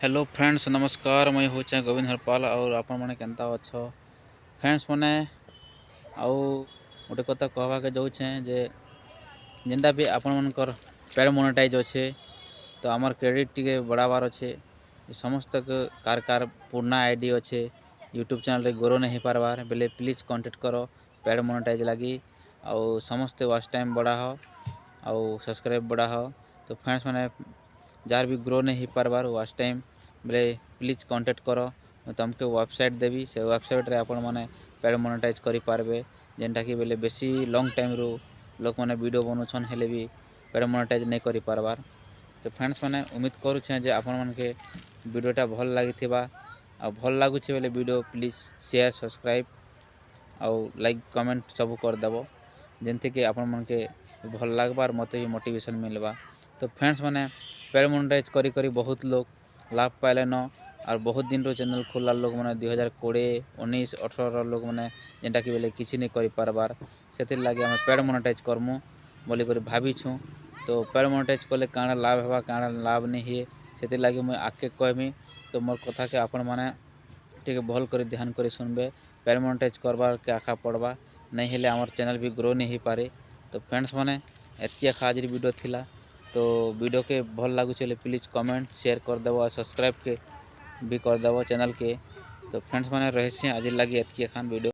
Hello friends, नमस्कार। मैं हूँ गोविंद हरपाल और आपण मैंने केन्ता अच्छ फ्रेंड्स मैंने आउ गोटे कथा कहवाके जाऊँ जे जेनटा भी आपण मनकर पेड मोनेटाइज अच्छे तो आमर क्रेडिट टी बढ़ावार अच्छे। समस्त कार कार पुराना आईडी अच्छे यूट्यूब चैनल ग्रो नहीं पार्बार बेले प्लीज कांटेक्ट करो पेड मोनेटाइज लगी आउ समस्ते वाच टाइम बढ़ा हो आउ सब्सक्राइब बढ़ा हो। तो फ्रेंड्स मैंने जार भी ग्रो नहीं पार्बार वाच टाइम बेले प्लीज कांटेक्ट करो मैं तुमके वेबसाइट देवी से वेबसाइट रे आपण माने पेड मोनेटाइज करि पारबे जेनटा कि बेले बेसी लॉन्ग टाइम रो लोक माने वीडियो बनउछन हेले भी पेड मोनेटाइज नहीं करि पारबार। तो फ्रेंड्स मैंने उम्मीद करुछे जे आपण मानके वीडियोटा भल लागिथिबा आ भल लागुछे बेले वीडियो प्लीज शेयर सब्सक्राइब आउ लाइक कमेंट सब कर देबो जेनते कि आपण मानके भल लागबार मते भी मोटिवेशन मिलबा। तो फ्रेंड्स मैंने पेड मोनेटाइज करी करी बहुत लोग लाभ पाइले न और बहुत दिन रो चैनल खोला लोग मैंने 2020 19 18 लोग मैंने जेनटा कि बेले किसी नहीं करि पारबार से लगे आम पेड मोनेटाइज करमु बोली कर भाविछु। तो पेड मोनेटाइज कले काଣା लाभ हेबा काଣା लाभ नहीं है से लगे मुझे आगे कहमी। तो मोर कथा के आपण मैंने टे भल कर ध्यान कर सुनबे पेड मोनेटाइज करबार के आखा पड़वा नहीं हेले आमर चैनल भी ग्रो नहीं पारे। तो फ्रेंड्स मैंने एतिया खाजरी वीडियो थिला तो वीडियो के भल लगुचे प्लीज कमेंट शेयर करदेव और सब्सक्राइब के भी करदेव चैनल के। तो फ्रेंड्स मैंने रहे आज लगे एतिया खान वीडियो।